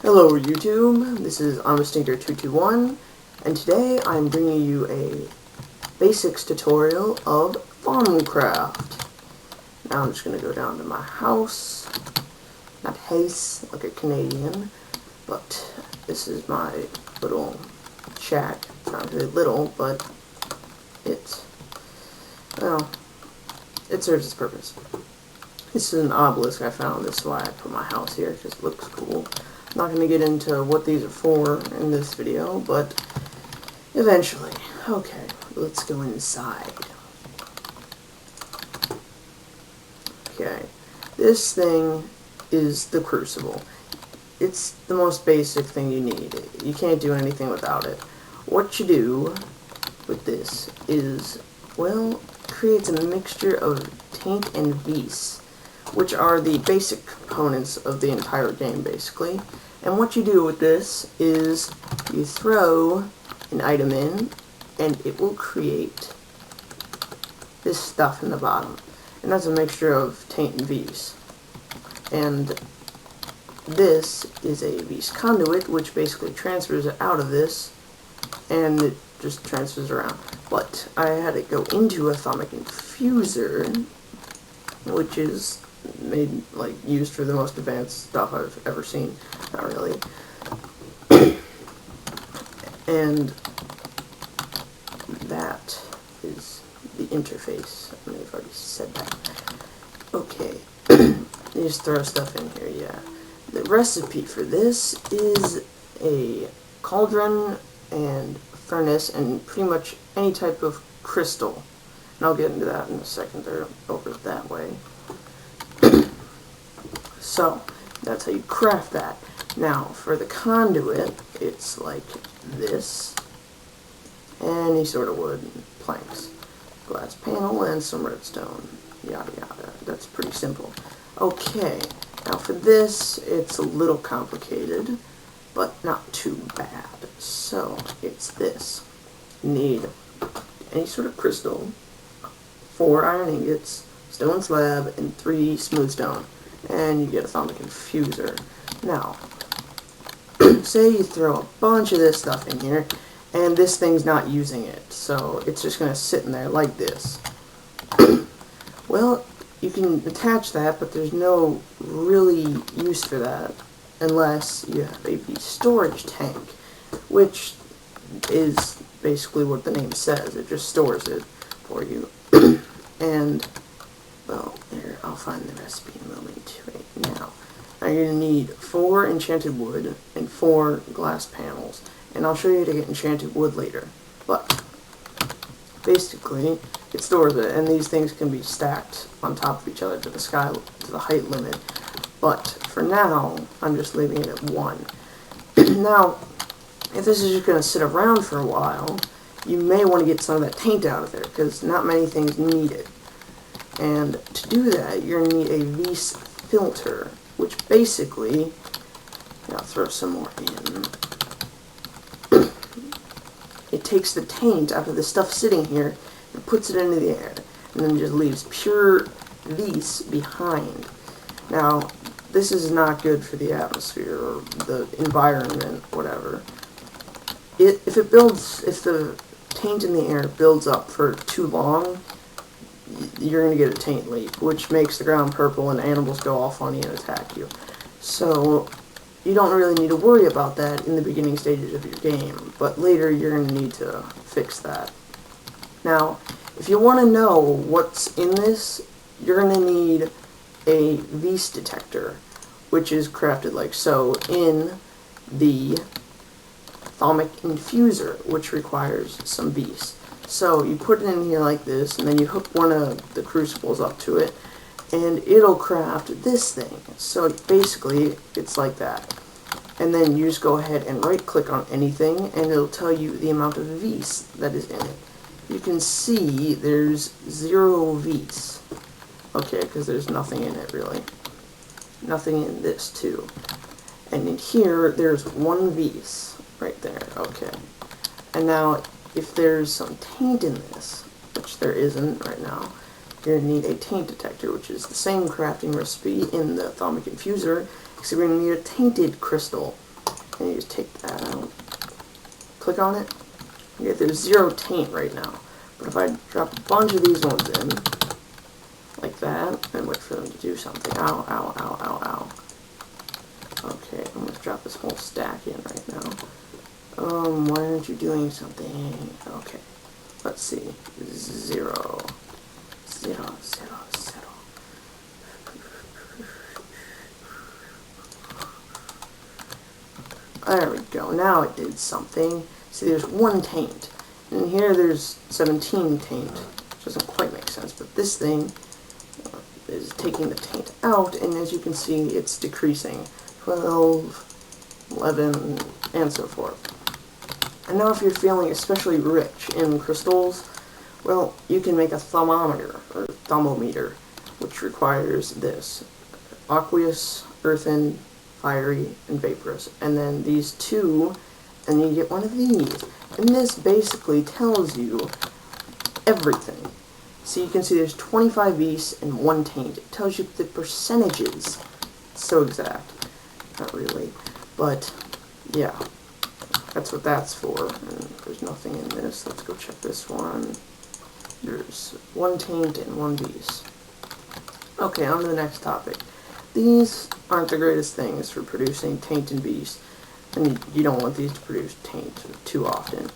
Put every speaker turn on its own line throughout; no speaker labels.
Hello YouTube, this is MC-StarterKit221, and today I'm bringing you a basics tutorial of ThaumCraft. Now I'm just going to go down to my house, not house like a Canadian, but this is my little shack. It's not really little, but it's, well, it serves its purpose. This is an obelisk I found, this is why I put my house here, because it looks cool. I'm not going to get into what these are for in this video, but eventually. Okay, let's go inside. Okay, this thing is the crucible. It's the most basic thing you need. You can't do anything without it. What you do with this is, well, creates a mixture of taint and vis, which are the basic components of the entire game, basically. And what you do with this is you throw an item in, and it will create this stuff in the bottom. And that's a mixture of taint and vis. And this is a vis conduit, which basically transfers it out of this, and it just transfers around. But I had it go into a thaumic infuser, which is made, like, used for the most advanced stuff I've ever seen. Not really. And that is the interface. I mean, I've already said that. Okay. You just throw stuff in here, yeah. The recipe for this is a cauldron and furnace and pretty much any type of crystal. And I'll get into that in a second. They're over that way. So, that's how you craft that. Now, for the conduit, it's like this. Any sort of wood, planks, glass panel, and some redstone. Yada yada. That's pretty simple. Okay, now for this, it's a little complicated, but not too bad. So, it's this. You need any sort of crystal, 4 iron ingots, stone slab, and 3 smooth stone. And you get a thaumic infuser. Now, say you throw a bunch of this stuff in here, and this thing's not using it, so it's just going to sit in there like this. Well, you can attach that, but there's no really use for that unless you have a storage tank, which is basically what the name says. It just stores it for you. And, well, there, I'll find the recipe in a moment right now. Now you're going to need 4 enchanted wood and 4 glass panels. And I'll show you how to get enchanted wood later. But, basically, it stores it, and these things can be stacked on top of each other to the height limit. But, for now, I'm just leaving it at 1. Now, if this is just going to sit around for a while, you may want to get some of that taint out of there, because not many things need it. And to do that, you're going to need a vis filter, which basically, I'll throw some more in. It takes the taint out of the stuff sitting here and puts it into the air, and then just leaves pure vis behind. Now, this is not good for the atmosphere or the environment, whatever. If the taint in the air builds up for too long, you're going to get a taint leak, which makes the ground purple and animals go all funny and attack you. So, you don't really need to worry about that in the beginning stages of your game, but later you're going to need to fix that. Now, if you want to know what's in this, you're going to need a vis detector, which is crafted like so in the thaumic infuser, which requires some vis. So you put it in here like this, and then you hook one of the crucibles up to it, and it'll craft this thing. So basically, it's like that. And then you just go ahead and right-click on anything, and it'll tell you the amount of vis that is in it. You can see there's 0 vis. Okay, because there's nothing in it, really. Nothing in this, too. And in here, there's 1 vis. Right there, okay. And now, if there's some taint in this, which there isn't right now, you're going to need a taint detector, which is the same crafting recipe in the thaumic infuser, except we're going to need a tainted crystal. and you just take that out. Click on it. Okay, there's 0 taint right now. But if I drop a bunch of these ones in, like that, and wait for them to do something. Ow, ow, ow, ow, ow. Okay, I'm going to drop this whole stack in right now. Why aren't you doing something? Okay, let's see. 0, 0, 0, 0. There we go. Now it did something. See, there's 1 taint. And here there's 17 taint. Which doesn't quite make sense, but this thing is taking the taint out, and as you can see, it's decreasing. 12, 11, and so forth. And now if you're feeling especially rich in crystals, well, you can make a thermometer, or thermometer, which requires this. Aqueous, earthen, fiery, and vaporous. And then these 2, and you get one of these. And this basically tells you everything. So you can see there's 25 Vis and 1 taint. It tells you the percentages. It's so exact. Not really. But, yeah. That's what that's for. And there's nothing in this. Let's go check this one. There's 1 taint and 1 Vis. Okay, on to the next topic. These aren't the greatest things for producing taint and Vis. And you don't want these to produce taint too often.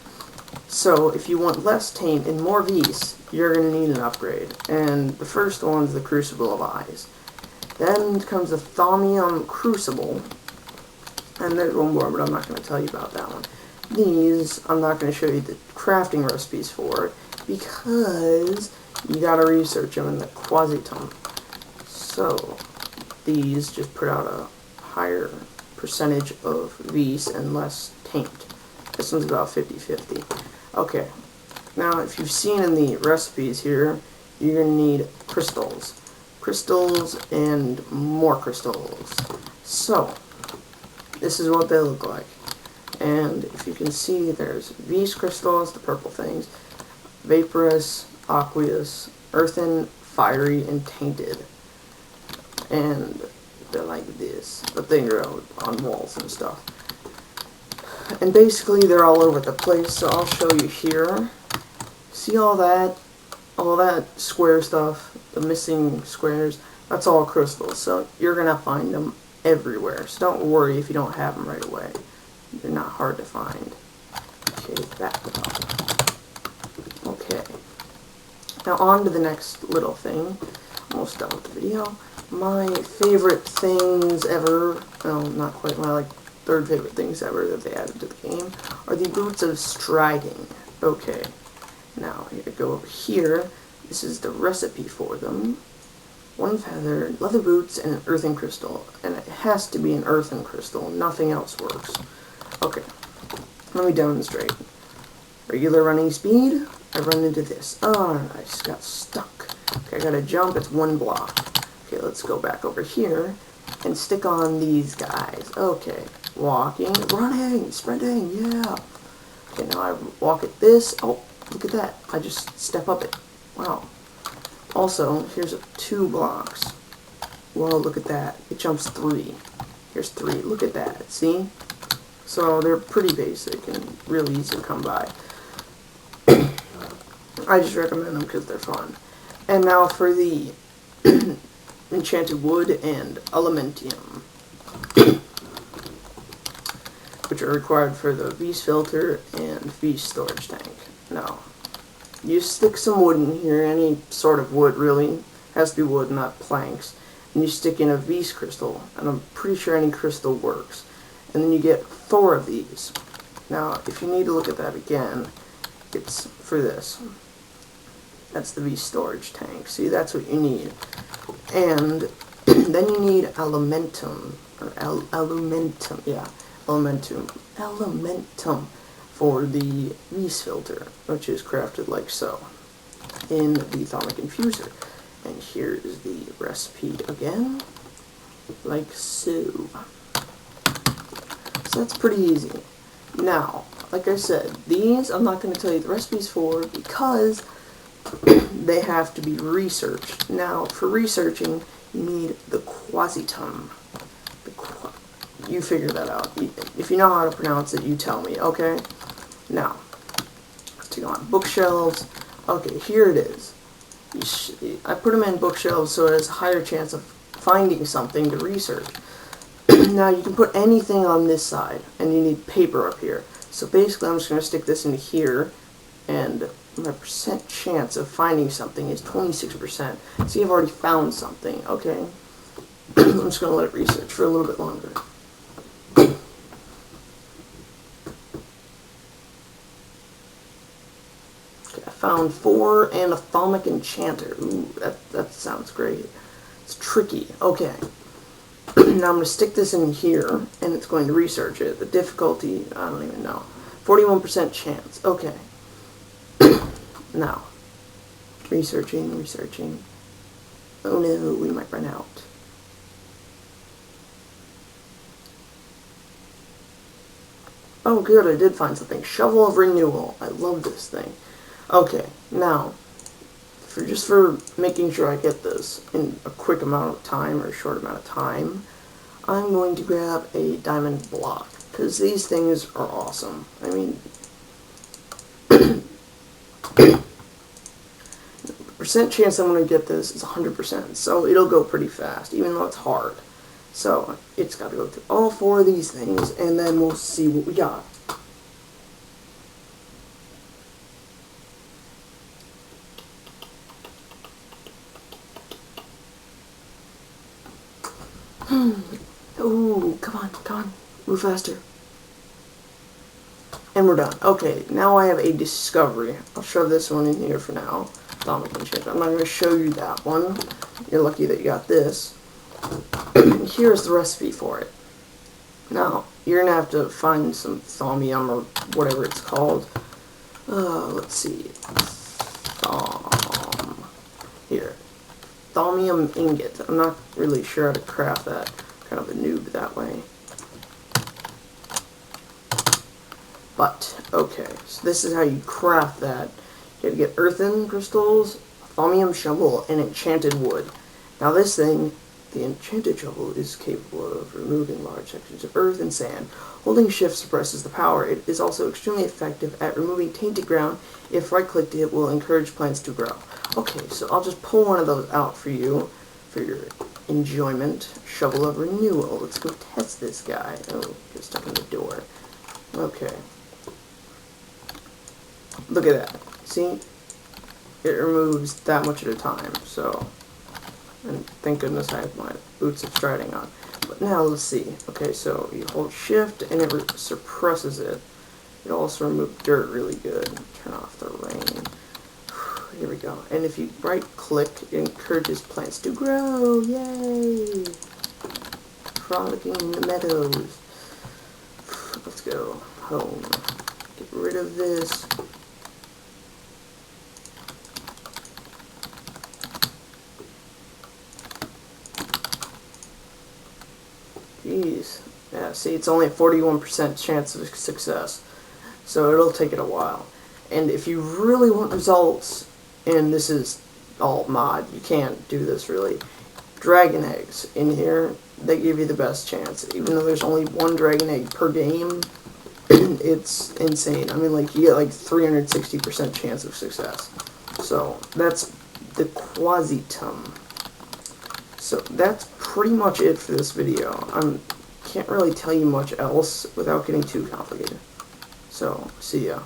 So if you want less taint and more Vis, you're going to need an upgrade. And the first one's the Crucible of Eyes. Then comes the Thaumium Crucible. And there's one more, but I'm not going to tell you about that one. These, I'm not going to show you the crafting recipes for, because you got to research them in the Quasitum. So these just put out a higher percentage of Vis and less taint. This one's about 50-50. Okay, now if you've seen in the recipes here, you're going to need crystals. Crystals and more crystals. So, this is what they look like. And if you can see, there's Vis crystals, the purple things, vaporous, aqueous, earthen, fiery, and tainted. And they're like this, but they grow on walls and stuff. And basically they're all over the place, so I'll show you here. See all that square stuff, the missing squares, that's all crystals, so you're going to find them everywhere. So don't worry if you don't have them right away. They're not hard to find. Okay, back up. Okay. Now on to the next little thing. Almost done with the video. My favorite things ever, well, not quite, my third favorite things ever that they added to the game, are the Boots of Striding. Okay, now I'm going to go over here. This is the recipe for them. 1 feather, leather boots, and an earthen crystal. And it has to be an earthen crystal, nothing else works. Okay, let me demonstrate. Regular running speed, I run into this. Oh, I just got stuck. Okay, I gotta jump, it's 1 block. Okay, let's go back over here and stick on these guys. Okay, walking, running, sprinting, yeah. Okay, now I walk at this. Oh, look at that. I just step up it. Wow. Also, here's 2 blocks. Whoa, look at that. It jumps 3. Here's 3. Look at that. See? So they're pretty basic and really easy to come by. I just recommend them because they're fun. And now for the enchanted wood and elementium, which are required for the Vis filter and Vis storage tank. Now, you stick some wood in here, any sort of wood really, has to be wood, not planks, and you stick in a Vis crystal, and I'm pretty sure any crystal works. And then you get 4 of these. Now, if you need to look at that again, it's for this. That's the Vis storage tank. See, that's what you need. And then you need elementum, or elementum, yeah, elementum for the Vis filter, which is crafted like so in the Thaumic Infuser. And here is the recipe again, like so. So that's pretty easy. Now, like I said, these I'm not going to tell you the recipes for because they have to be researched. Now, for researching, you need the Quasitum. you figure that out. If you know how to pronounce it, you tell me, okay? Now, let's take on bookshelves. Okay, here it is. I put them in bookshelves so it has a higher chance of finding something to research. Now you can put anything on this side, and you need paper up here. So basically I'm just going to stick this in here, and my percent chance of finding something is 26%. So you've already found something, okay? I'm just going to let it research for a little bit longer. Okay, I found 4 and a Thaumic Enchanter. Ooh, that sounds great. It's tricky. Okay. Now I'm going to stick this in here, and it's going to research it. The difficulty, I don't even know. 41% chance. Okay. Now, researching. Oh no, we might run out. Oh good, I did find something. Shovel of Renewal. I love this thing. Okay, now, just for making sure I get this in a quick amount of time, or a short amount of time, I'm going to grab a diamond block, because these things are awesome. I mean, the percent chance I'm going to get this is 100%, so it'll go pretty fast, even though it's hard. So, it's got to go through all 4 of these things, and then we'll see what we got. Ooh, come on, move faster. And we're done. Okay, now I have a discovery. I'll shove this one in here for now. Thaumic Enchanter. I'm not going to show you that one. You're lucky that you got this. Here's the recipe for it. Now, you're going to have to find some thaumium or whatever it's called. Let's see. Here. Thaumium ingot. I'm not really sure how to craft that. Kind of a noob that way. But, okay, so this is how you craft that. You have to get earthen crystals, thaumium shovel, and enchanted wood. Now this thing, the enchanted shovel, is capable of removing large sections of earth and sand. Holding shift suppresses the power. It is also extremely effective at removing tainted ground. If right-clicked, it will encourage plants to grow. Okay, so I'll just pull one of those out for you, for your enjoyment. Shovel of Renewal. Let's go test this guy. Oh, get stuck in the door. Okay. Look at that. See? It removes that much at a time, so... And thank goodness I have my boots of striding on. But now let's see. Okay, so you hold shift and it suppresses it. It also removes dirt really good. Turn off the rain. Here we go. And if you right click, it encourages plants to grow. Yay! Frolicking in the meadows. Let's go home. Get rid of this. Jeez. Yeah, see, it's only a 41% chance of success. So it'll take it a while. And if you really want results, and this is all mod, you can't do this really. Dragon eggs in here, they give you the best chance. Even though there's only 1 dragon egg per game, it's insane. I mean, like, you get like 360% chance of success. So that's the Quasitum. So that's pretty much it for this video. I can't really tell you much else without getting too complicated. So, see ya.